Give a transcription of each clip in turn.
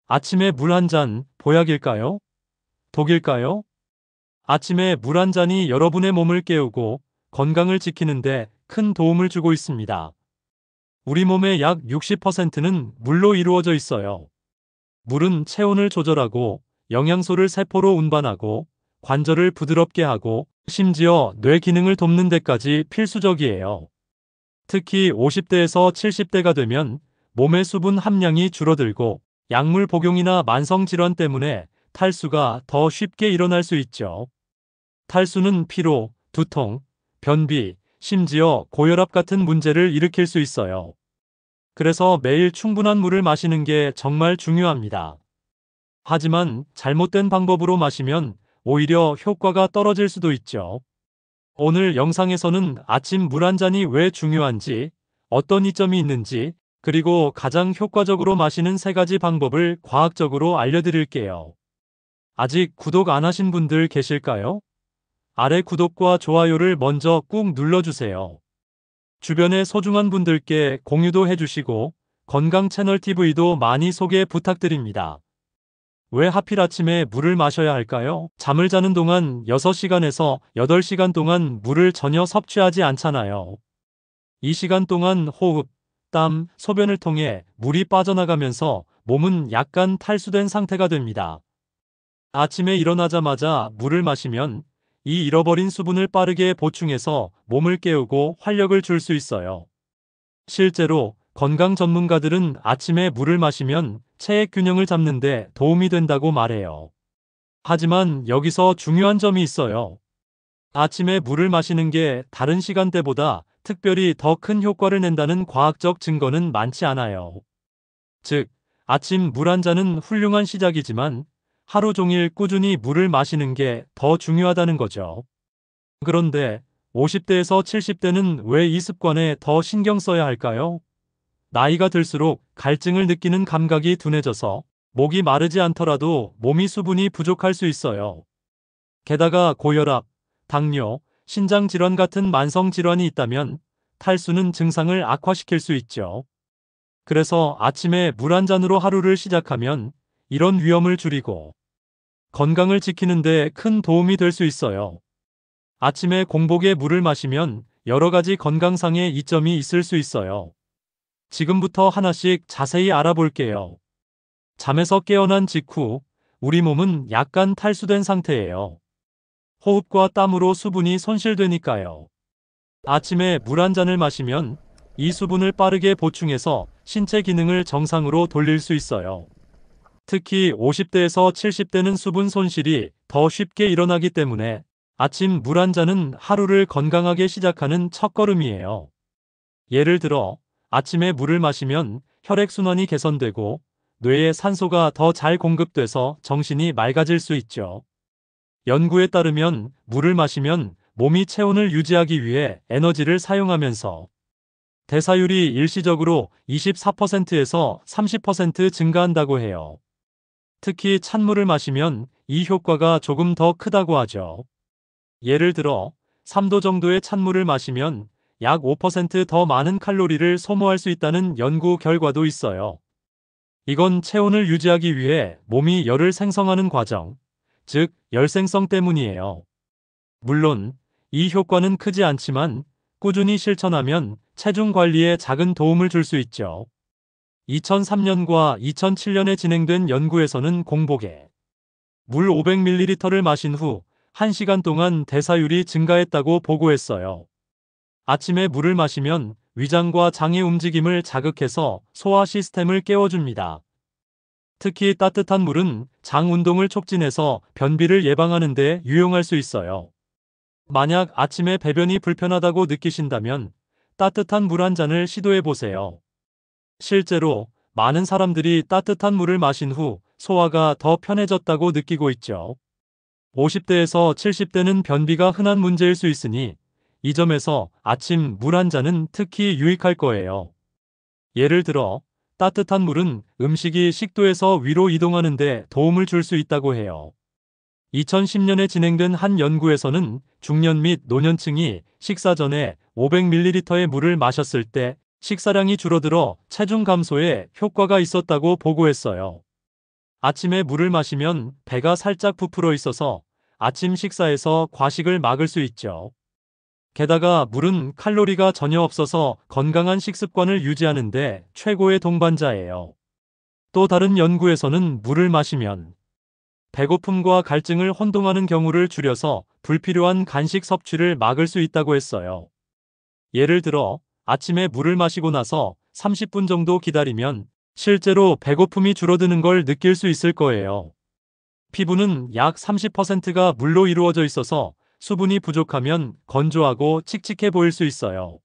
아침에 물 한 잔, 보약일까요? 독일까요? 아침에 물 한 잔이 여러분의 몸을 깨우고 건강을 지키는데 큰 도움을 주고 있습니다. 우리 몸의 약 60%는 물로 이루어져 있어요. 물은 체온을 조절하고 영양소를 세포로 운반하고 관절을 부드럽게 하고 심지어 뇌 기능을 돕는 데까지 필수적이에요. 특히 50대에서 70대가 되면 몸의 수분 함량이 줄어들고 약물 복용이나 만성질환 때문에 탈수가 더 쉽게 일어날 수 있죠. 탈수는 피로, 두통, 변비, 심지어 고혈압 같은 문제를 일으킬 수 있어요. 그래서 매일 충분한 물을 마시는 게 정말 중요합니다. 하지만 잘못된 방법으로 마시면 오히려 효과가 떨어질 수도 있죠. 오늘 영상에서는 아침 물 한 잔이 왜 중요한지, 어떤 이점이 있는지, 그리고 가장 효과적으로 마시는 3가지 방법을 과학적으로 알려드릴게요. 아직 구독 안 하신 분들 계실까요? 아래 구독과 좋아요를 먼저 꾹 눌러주세요. 주변의 소중한 분들께 공유도 해주시고 건강 채널 TV도 많이 소개 부탁드립니다. 왜 하필 아침에 물을 마셔야 할까요? 잠을 자는 동안 6시간에서 8시간 동안 물을 전혀 섭취하지 않잖아요. 이 시간 동안 호흡, 땀, 소변을 통해 물이 빠져나가면서 몸은 약간 탈수된 상태가 됩니다. 아침에 일어나자마자 물을 마시면 이 잃어버린 수분을 빠르게 보충해서 몸을 깨우고 활력을 줄 수 있어요. 실제로 건강 전문가들은 아침에 물을 마시면 체액 균형을 잡는 데 도움이 된다고 말해요. 하지만 여기서 중요한 점이 있어요. 아침에 물을 마시는 게 다른 시간대보다 특별히 더 큰 효과를 낸다는 과학적 증거는 많지 않아요. 즉, 아침 물 한 잔은 훌륭한 시작이지만 하루 종일 꾸준히 물을 마시는 게 더 중요하다는 거죠. 그런데 50대에서 70대는 왜 이 습관에 더 신경 써야 할까요? 나이가 들수록 갈증을 느끼는 감각이 둔해져서 목이 마르지 않더라도 몸이 수분이 부족할 수 있어요. 게다가 고혈압, 당뇨, 신장질환 같은 만성질환이 있다면 탈수는 증상을 악화시킬 수 있죠. 그래서 아침에 물 한 잔으로 하루를 시작하면 이런 위험을 줄이고 건강을 지키는 데 큰 도움이 될 수 있어요. 아침에 공복에 물을 마시면 여러 가지 건강상의 이점이 있을 수 있어요. 지금부터 하나씩 자세히 알아볼게요. 잠에서 깨어난 직후 우리 몸은 약간 탈수된 상태예요. 호흡과 땀으로 수분이 손실되니까요. 아침에 물 한 잔을 마시면 이 수분을 빠르게 보충해서 신체 기능을 정상으로 돌릴 수 있어요. 특히 50대에서 70대는 수분 손실이 더 쉽게 일어나기 때문에 아침 물 한 잔은 하루를 건강하게 시작하는 첫걸음이에요. 예를 들어 아침에 물을 마시면 혈액순환이 개선되고 뇌에 산소가 더 잘 공급돼서 정신이 맑아질 수 있죠. 연구에 따르면 물을 마시면 몸이 체온을 유지하기 위해 에너지를 사용하면서 대사율이 일시적으로 24%에서 30% 증가한다고 해요. 특히 찬물을 마시면 이 효과가 조금 더 크다고 하죠. 예를 들어 3도 정도의 찬물을 마시면 약 5% 더 많은 칼로리를 소모할 수 있다는 연구 결과도 있어요. 이건 체온을 유지하기 위해 몸이 열을 생성하는 과정, 즉 열생성 때문이에요. 물론 이 효과는 크지 않지만 꾸준히 실천하면 체중 관리에 작은 도움을 줄 수 있죠. 2003년과 2007년에 진행된 연구에서는 공복에 물 500ml를 마신 후 1시간 동안 대사율이 증가했다고 보고했어요. 아침에 물을 마시면 위장과 장의 움직임을 자극해서 소화 시스템을 깨워줍니다. 특히 따뜻한 물은 장 운동을 촉진해서 변비를 예방하는 데 유용할 수 있어요. 만약 아침에 배변이 불편하다고 느끼신다면 따뜻한 물 한 잔을 시도해 보세요. 실제로 많은 사람들이 따뜻한 물을 마신 후 소화가 더 편해졌다고 느끼고 있죠. 50대에서 70대는 변비가 흔한 문제일 수 있으니 이 점에서 아침 물 한 잔은 특히 유익할 거예요. 예를 들어 따뜻한 물은 음식이 식도에서 위로 이동하는 데 도움을 줄 수 있다고 해요. 2010년에 진행된 한 연구에서는 중년 및 노년층이 식사 전에 500ml의 물을 마셨을 때 식사량이 줄어들어 체중 감소에 효과가 있었다고 보고했어요. 아침에 물을 마시면 배가 살짝 부풀어 있어서 아침 식사에서 과식을 막을 수 있죠. 게다가 물은 칼로리가 전혀 없어서 건강한 식습관을 유지하는데 최고의 동반자예요. 또 다른 연구에서는 물을 마시면 배고픔과 갈증을 혼동하는 경우를 줄여서 불필요한 간식 섭취를 막을 수 있다고 했어요. 예를 들어 아침에 물을 마시고 나서 30분 정도 기다리면 실제로 배고픔이 줄어드는 걸 느낄 수 있을 거예요. 피부는 약 30%가 물로 이루어져 있어서 수분이 부족하면 건조하고 칙칙해 보일 수 있어요.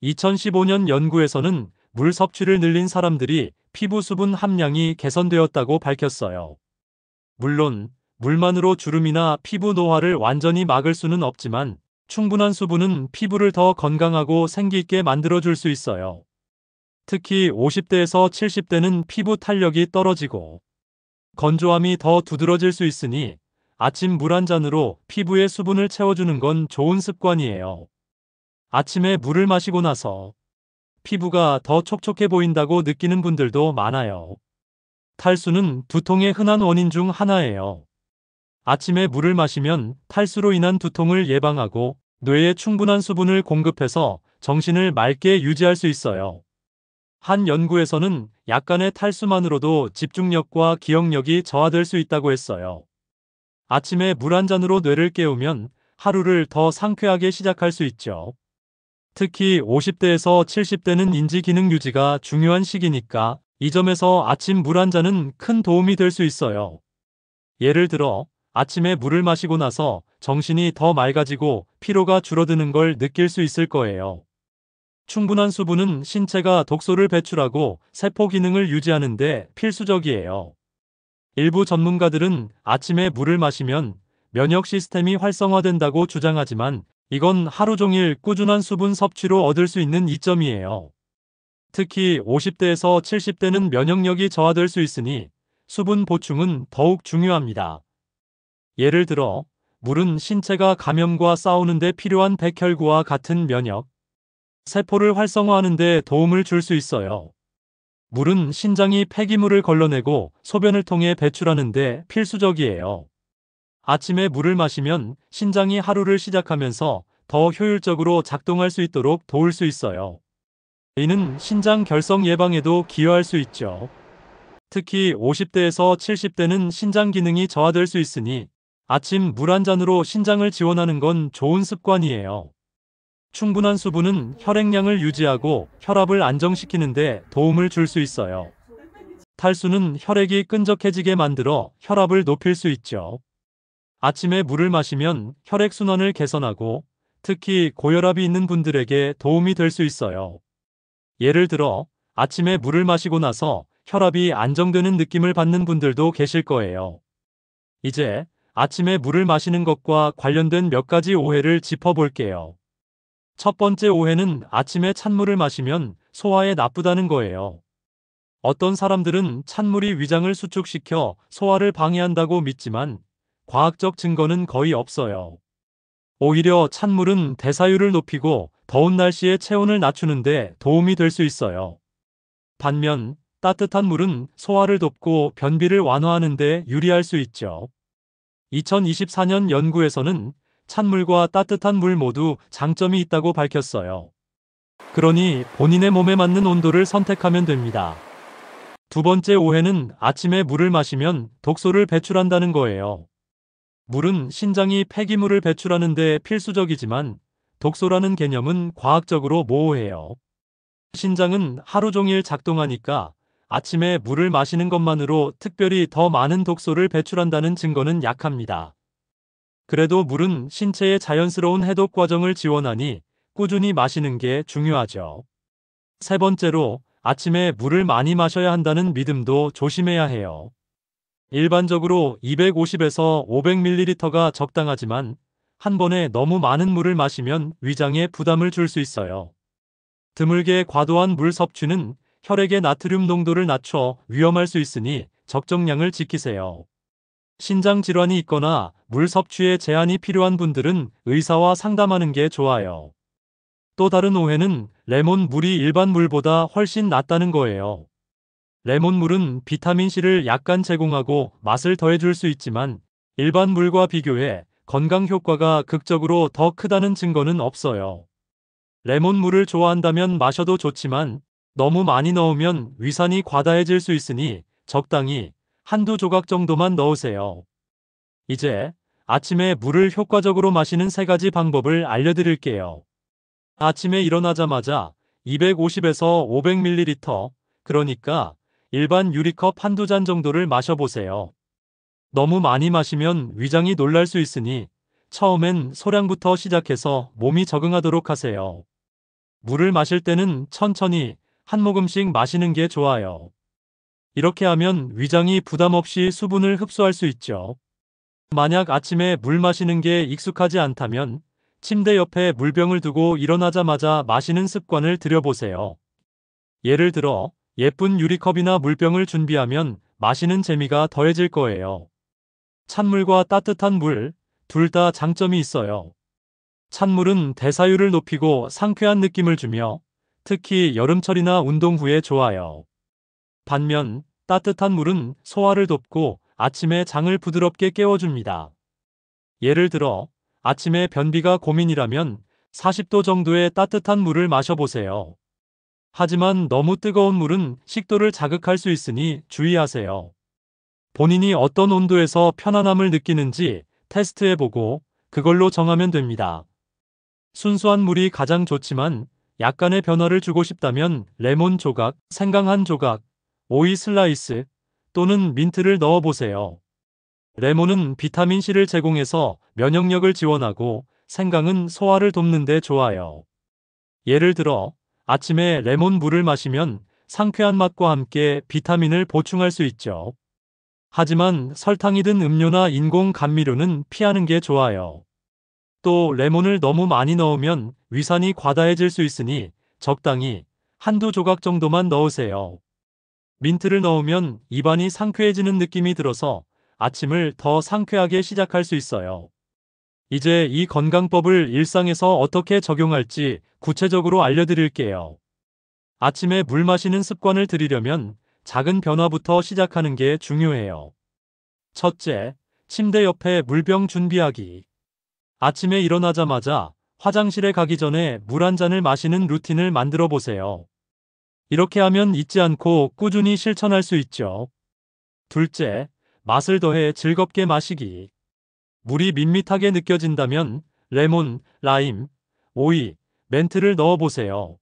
2015년 연구에서는 물 섭취를 늘린 사람들이 피부 수분 함량이 개선되었다고 밝혔어요. 물론 물만으로 주름이나 피부 노화를 완전히 막을 수는 없지만 충분한 수분은 피부를 더 건강하고 생기 있게 만들어줄 수 있어요. 특히 50대에서 70대는 피부 탄력이 떨어지고 건조함이 더 두드러질 수 있으니 아침 물 한 잔으로 피부에 수분을 채워주는 건 좋은 습관이에요. 아침에 물을 마시고 나서 피부가 더 촉촉해 보인다고 느끼는 분들도 많아요. 탈수는 두통의 흔한 원인 중 하나예요. 아침에 물을 마시면 탈수로 인한 두통을 예방하고 뇌에 충분한 수분을 공급해서 정신을 맑게 유지할 수 있어요. 한 연구에서는 약간의 탈수만으로도 집중력과 기억력이 저하될 수 있다고 했어요. 아침에 물 한 잔으로 뇌를 깨우면 하루를 더 상쾌하게 시작할 수 있죠. 특히 50대에서 70대는 인지 기능 유지가 중요한 시기니까 이 점에서 아침 물 한 잔은 큰 도움이 될 수 있어요. 예를 들어 아침에 물을 마시고 나서 정신이 더 맑아지고 피로가 줄어드는 걸 느낄 수 있을 거예요. 충분한 수분은 신체가 독소를 배출하고 세포 기능을 유지하는 데 필수적이에요. 일부 전문가들은 아침에 물을 마시면 면역 시스템이 활성화된다고 주장하지만 이건 하루 종일 꾸준한 수분 섭취로 얻을 수 있는 이점이에요. 특히 50대에서 70대는 면역력이 저하될 수 있으니 수분 보충은 더욱 중요합니다. 예를 들어 물은 신체가 감염과 싸우는 데 필요한 백혈구와 같은 면역 세포를 활성화하는 데 도움을 줄 수 있어요. 물은 신장이 폐기물을 걸러내고 소변을 통해 배출하는 데 필수적이에요. 아침에 물을 마시면 신장이 하루를 시작하면서 더 효율적으로 작동할 수 있도록 도울 수 있어요. 이는 신장 결석 예방에도 기여할 수 있죠. 특히 50대에서 70대는 신장 기능이 저하될 수 있으니 아침 물 한 잔으로 신장을 지원하는 건 좋은 습관이에요. 충분한 수분은 혈액량을 유지하고 혈압을 안정시키는 데 도움을 줄 수 있어요. 탈수는 혈액이 끈적해지게 만들어 혈압을 높일 수 있죠. 아침에 물을 마시면 혈액순환을 개선하고 특히 고혈압이 있는 분들에게 도움이 될 수 있어요. 예를 들어 아침에 물을 마시고 나서 혈압이 안정되는 느낌을 받는 분들도 계실 거예요. 이제 아침에 물을 마시는 것과 관련된 몇 가지 오해를 짚어볼게요. 첫 번째 오해는 아침에 찬물을 마시면 소화에 나쁘다는 거예요. 어떤 사람들은 찬물이 위장을 수축시켜 소화를 방해한다고 믿지만 과학적 증거는 거의 없어요. 오히려 찬물은 대사율을 높이고 더운 날씨에 체온을 낮추는데 도움이 될 수 있어요. 반면 따뜻한 물은 소화를 돕고 변비를 완화하는 데 유리할 수 있죠. 2024년 연구에서는 찬물과 따뜻한 물 모두 장점이 있다고 밝혔어요. 그러니 본인의 몸에 맞는 온도를 선택하면 됩니다. 두 번째 오해는 아침에 물을 마시면 독소를 배출한다는 거예요. 물은 신장이 폐기물을 배출하는 데 필수적이지만 독소라는 개념은 과학적으로 모호해요. 신장은 하루 종일 작동하니까 아침에 물을 마시는 것만으로 특별히 더 많은 독소를 배출한다는 증거는 약합니다. 그래도 물은 신체의 자연스러운 해독 과정을 지원하니 꾸준히 마시는 게 중요하죠. 세 번째로 아침에 물을 많이 마셔야 한다는 믿음도 조심해야 해요. 일반적으로 250에서 500ml가 적당하지만 한 번에 너무 많은 물을 마시면 위장에 부담을 줄 수 있어요. 드물게 과도한 물 섭취는 혈액의 나트륨 농도를 낮춰 위험할 수 있으니 적정량을 지키세요. 신장 질환이 있거나 물 섭취에 제한이 필요한 분들은 의사와 상담하는 게 좋아요. 또 다른 오해는 레몬 물이 일반 물보다 훨씬 낫다는 거예요. 레몬물은 비타민C를 약간 제공하고 맛을 더해줄 수 있지만 일반 물과 비교해 건강 효과가 극적으로 더 크다는 증거는 없어요. 레몬물을 좋아한다면 마셔도 좋지만 너무 많이 넣으면 위산이 과다해질 수 있으니 적당히 한두 조각 정도만 넣으세요. 이제 아침에 물을 효과적으로 마시는 3가지 방법을 알려드릴게요. 아침에 일어나자마자 250에서 500ml, 그러니까 일반 유리컵 한두 잔 정도를 마셔보세요. 너무 많이 마시면 위장이 놀랄 수 있으니 처음엔 소량부터 시작해서 몸이 적응하도록 하세요. 물을 마실 때는 천천히 한 모금씩 마시는 게 좋아요. 이렇게 하면 위장이 부담 없이 수분을 흡수할 수 있죠. 만약 아침에 물 마시는 게 익숙하지 않다면 침대 옆에 물병을 두고 일어나자마자 마시는 습관을 들여보세요. 예를 들어 예쁜 유리컵이나 물병을 준비하면 마시는 재미가 더해질 거예요. 찬물과 따뜻한 물, 둘 다 장점이 있어요. 찬물은 대사율을 높이고 상쾌한 느낌을 주며 특히 여름철이나 운동 후에 좋아요. 반면 따뜻한 물은 소화를 돕고 아침에 장을 부드럽게 깨워줍니다. 예를 들어 아침에 변비가 고민이라면 40도 정도의 따뜻한 물을 마셔보세요. 하지만 너무 뜨거운 물은 식도를 자극할 수 있으니 주의하세요. 본인이 어떤 온도에서 편안함을 느끼는지 테스트해보고 그걸로 정하면 됩니다. 순수한 물이 가장 좋지만 약간의 변화를 주고 싶다면 레몬 조각, 생강 한 조각, 오이 슬라이스 또는 민트를 넣어보세요. 레몬은 비타민C를 제공해서 면역력을 지원하고 생강은 소화를 돕는 데 좋아요. 예를 들어 아침에 레몬 물을 마시면 상쾌한 맛과 함께 비타민을 보충할 수 있죠. 하지만 설탕이 든 음료나 인공 감미료는 피하는 게 좋아요. 또 레몬을 너무 많이 넣으면 위산이 과다해질 수 있으니 적당히 한두 조각 정도만 넣으세요. 민트를 넣으면 입안이 상쾌해지는 느낌이 들어서 아침을 더 상쾌하게 시작할 수 있어요. 이제 이 건강법을 일상에서 어떻게 적용할지 구체적으로 알려드릴게요. 아침에 물 마시는 습관을 들이려면 작은 변화부터 시작하는 게 중요해요. 첫째, 침대 옆에 물병 준비하기. 아침에 일어나자마자 화장실에 가기 전에 물 한 잔을 마시는 루틴을 만들어 보세요. 이렇게 하면 잊지 않고 꾸준히 실천할 수 있죠. 둘째, 맛을 더해 즐겁게 마시기. 물이 밋밋하게 느껴진다면 레몬, 라임, 오이, 멘트를 넣어보세요.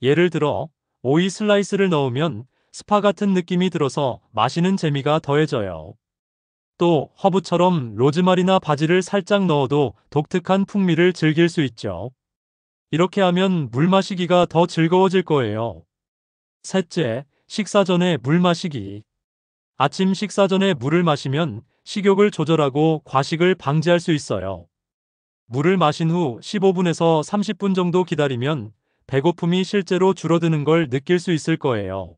예를 들어 오이 슬라이스를 넣으면 스파 같은 느낌이 들어서 마시는 재미가 더해져요. 또 허브처럼 로즈마리나 바지를 살짝 넣어도 독특한 풍미를 즐길 수 있죠. 이렇게 하면 물 마시기가 더 즐거워질 거예요. 셋째, 식사 전에 물 마시기. 아침 식사 전에 물을 마시면 식욕을 조절하고 과식을 방지할 수 있어요. 물을 마신 후 15분에서 30분 정도 기다리면 배고픔이 실제로 줄어드는 걸 느낄 수 있을 거예요.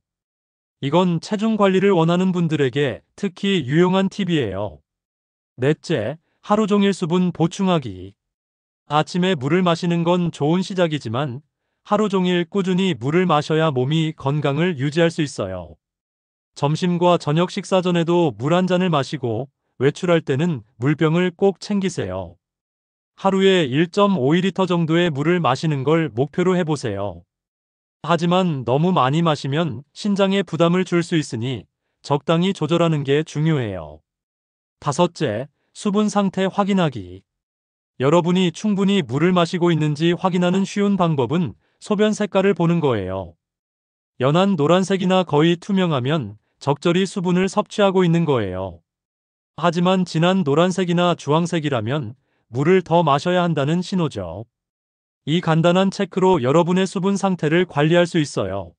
이건 체중 관리를 원하는 분들에게 특히 유용한 팁이에요. 넷째, 하루 종일 수분 보충하기. 아침에 물을 마시는 건 좋은 시작이지만 하루 종일 꾸준히 물을 마셔야 몸이 건강을 유지할 수 있어요. 점심과 저녁 식사 전에도 물 한 잔을 마시고 외출할 때는 물병을 꼭 챙기세요. 하루에 1.5리터 정도의 물을 마시는 걸 목표로 해보세요. 하지만 너무 많이 마시면 신장에 부담을 줄 수 있으니 적당히 조절하는 게 중요해요. 다섯째, 수분 상태 확인하기. 여러분이 충분히 물을 마시고 있는지 확인하는 쉬운 방법은 소변 색깔을 보는 거예요. 연한 노란색이나 거의 투명하면 적절히 수분을 섭취하고 있는 거예요. 하지만 진한 노란색이나 주황색이라면 물을 더 마셔야 한다는 신호죠. 이 간단한 체크로 여러분의 수분 상태를 관리할 수 있어요.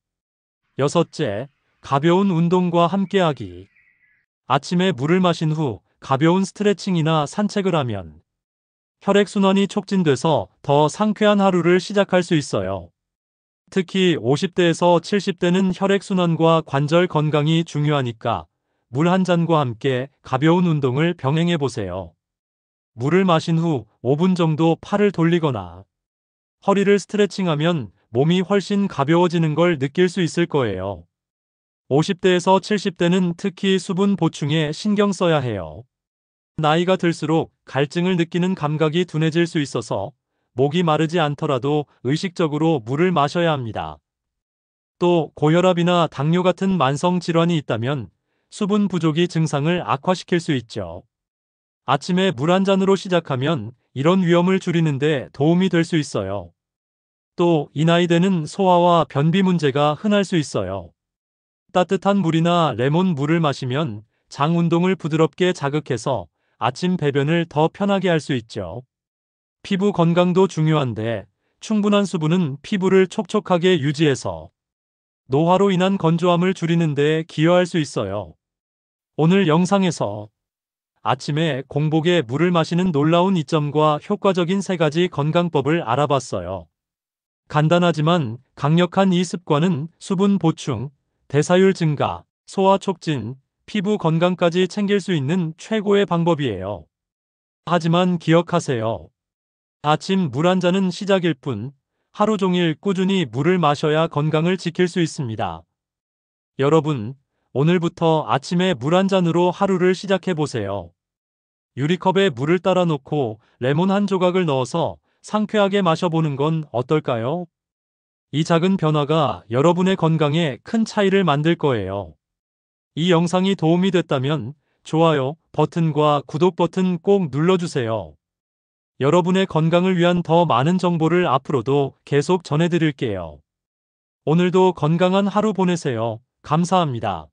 여섯째, 가벼운 운동과 함께하기. 아침에 물을 마신 후 가벼운 스트레칭이나 산책을 하면 혈액순환이 촉진돼서 더 상쾌한 하루를 시작할 수 있어요. 특히 50대에서 70대는 혈액순환과 관절 건강이 중요하니까 물 한 잔과 함께 가벼운 운동을 병행해 보세요. 물을 마신 후 5분 정도 팔을 돌리거나 허리를 스트레칭하면 몸이 훨씬 가벼워지는 걸 느낄 수 있을 거예요. 50대에서 70대는 특히 수분 보충에 신경 써야 해요. 나이가 들수록 갈증을 느끼는 감각이 둔해질 수 있어서 목이 마르지 않더라도 의식적으로 물을 마셔야 합니다. 또 고혈압이나 당뇨 같은 만성 질환이 있다면 수분 부족이 증상을 악화시킬 수 있죠. 아침에 물 한 잔으로 시작하면 이런 위험을 줄이는데 도움이 될 수 있어요. 또 이 나이대는 소화와 변비 문제가 흔할 수 있어요. 따뜻한 물이나 레몬 물을 마시면 장 운동을 부드럽게 자극해서 아침 배변을 더 편하게 할 수 있죠. 피부 건강도 중요한데 충분한 수분은 피부를 촉촉하게 유지해서 노화로 인한 건조함을 줄이는 데 기여할 수 있어요. 오늘 영상에서 아침에 공복에 물을 마시는 놀라운 이점과 효과적인 3가지 건강법을 알아봤어요. 간단하지만 강력한 이 습관은 수분 보충, 대사율 증가, 소화 촉진, 피부 건강까지 챙길 수 있는 최고의 방법이에요. 하지만 기억하세요. 아침 물 한 잔은 시작일 뿐, 하루 종일 꾸준히 물을 마셔야 건강을 지킬 수 있습니다. 여러분, 오늘부터 아침에 물 한 잔으로 하루를 시작해 보세요. 유리컵에 물을 따라 놓고 레몬 한 조각을 넣어서 상쾌하게 마셔보는 건 어떨까요? 이 작은 변화가 여러분의 건강에 큰 차이를 만들 거예요. 이 영상이 도움이 됐다면 좋아요 버튼과 구독 버튼 꼭 눌러주세요. 여러분의 건강을 위한 더 많은 정보를 앞으로도 계속 전해드릴게요. 오늘도 건강한 하루 보내세요. 감사합니다.